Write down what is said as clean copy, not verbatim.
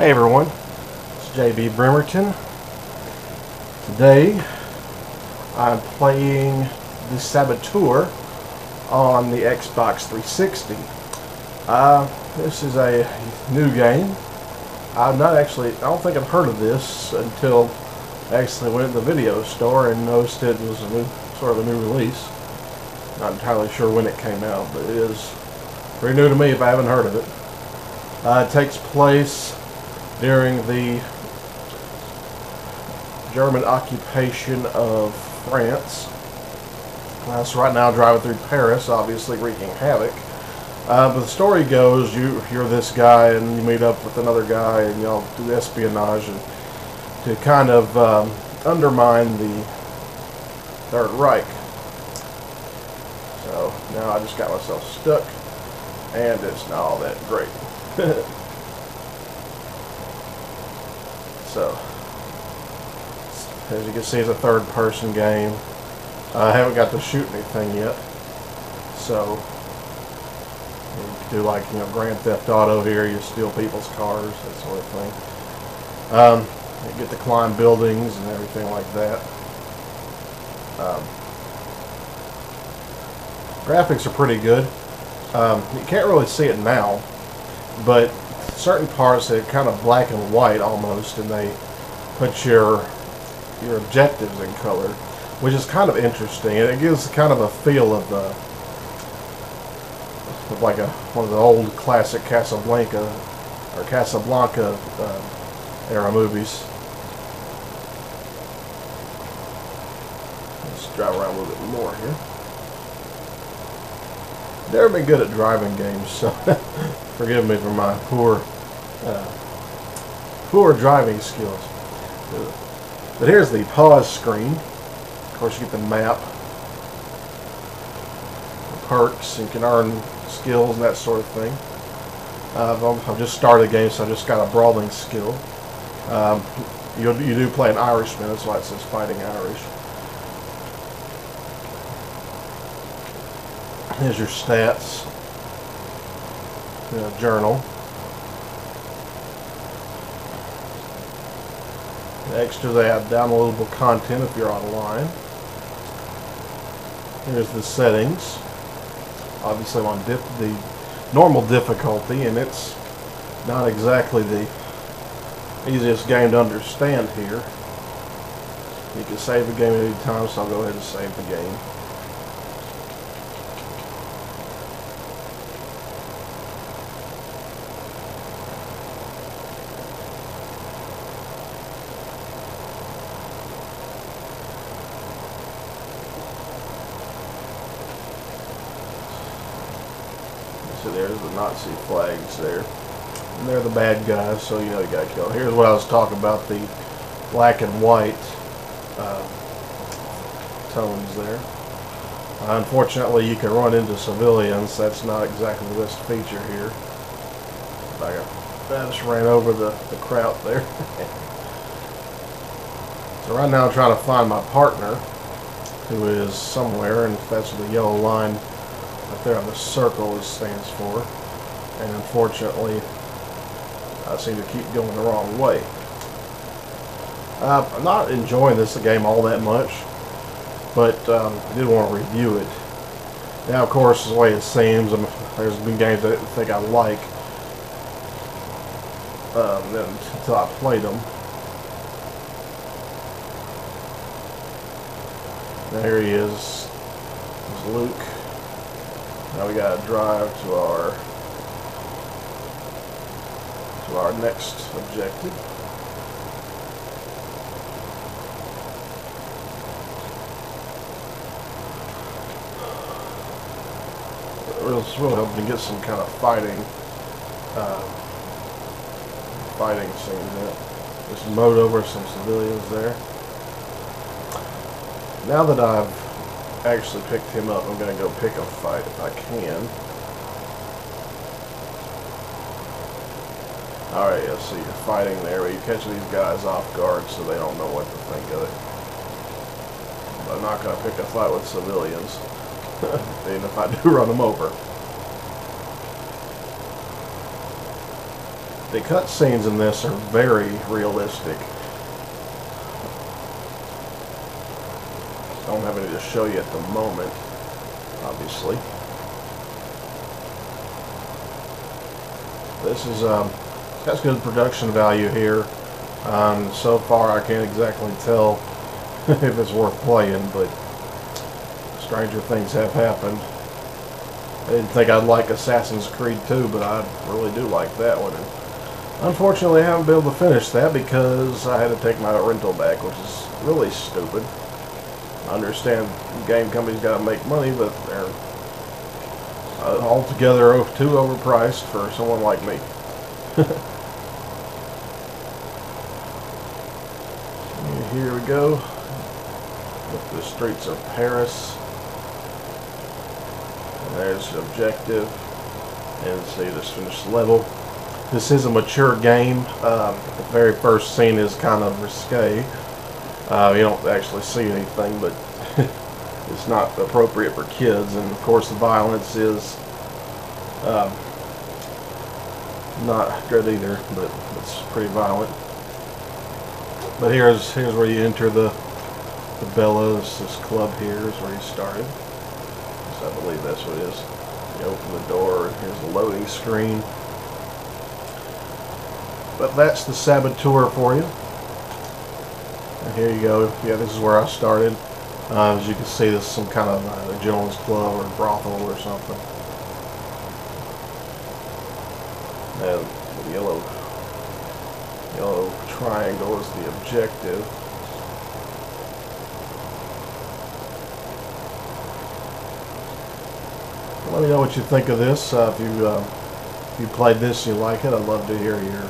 Hey everyone, it's JB Bremerton. Today I'm playing the Saboteur on the Xbox 360. This is a new game. I don't think I've heard of this until I actually went to the video store and noticed it was sort of a new release. Not entirely sure when it came out, but it is pretty new to me if I haven't heard of it. It takes place during the German occupation of France. So right now driving through Paris, obviously wreaking havoc. But the story goes, you're this guy and you meet up with another guy and y'all do espionage to kind of undermine the Third Reich. So now I just got myself stuck and it's not all that great. So, as you can see, it's a third-person game. I haven't got to shoot anything yet. So, you can do like, Grand Theft Auto here. You steal people's cars, that sort of thing. You get to climb buildings and everything like that. Graphics are pretty good. You can't really see it now, but certain parts they're kind of black and white almost, and they put your objectives in color, which is kind of interesting, and it gives kind of a feel of like one of the old classic Casablanca era movies. Let's drive around a little bit more here. Never been good at driving games, so forgive me for my poor driving skills. But here's the pause screen. Of course, you get the map, the perks, and you can earn skills and that sort of thing. I've just started the game, so I just got a brawling skill. You do play an Irishman, that's why it says Fighting Irish. Here's your stats, journal. Extra, they have downloadable content if you're online. Here's the settings. Obviously I'm on the normal difficulty, and it's not exactly the easiest game to understand here. You can save the game at any time, so I'll go ahead and save the game. So there's the Nazi flags there. And they're the bad guys, so you gotta kill them. Here's what I was talking about, the black and white tones there. Unfortunately, you can run into civilians. That's not exactly the best feature here. I just ran over the crowd there. So right now I'm trying to find my partner, who is somewhere, and that's the yellow line up there on the circle it stands for, and unfortunately I seem to keep going the wrong way. I'm not enjoying this game all that much, but I did want to review it. Now, of course, the way it seems, there's been games that I think I like until I played them. Now here he is. There's Luke. Now we gotta drive to our next objective. It's really hoping to get some kind of fighting scene there. Just mowed over some civilians there. Now that I've actually picked him up, I'm going to go pick a fight if I can. Alright, yeah, so you're fighting there, but you catch these guys off guard so they don't know what to think of it. But I'm not going to pick a fight with civilians, even if I do run them over. The cutscenes in this are very realistic. I don't have any to show you at the moment, obviously. This is got good production value here. So far, I can't exactly tell if it's worth playing, but stranger things have happened. I didn't think I'd like Assassin's Creed 2, but I really do like that one. And unfortunately, I haven't been able to finish that because I had to take my rental back, which is really stupid. I understand game companies got to make money, but they're altogether too overpriced for someone like me. Here we go. Up the streets of Paris. And there's the objective. And see, just finished the level. This is a mature game. The very first scene is kind of risque. You don't actually see anything, but it's not appropriate for kids. And of course, the violence is not good either, but it's pretty violent. But here's where you enter the Bellows. This club here is where you started. So I believe that's what it is. You open the door, and here's the loading screen. But that's the Saboteur for you. And here you go. Yeah, this is where I started. As you can see, this is some kind of a gentleman's club or brothel or something. And the yellow triangle is the objective. Let me know what you think of this. If you played this and you like it, I'd love to hear your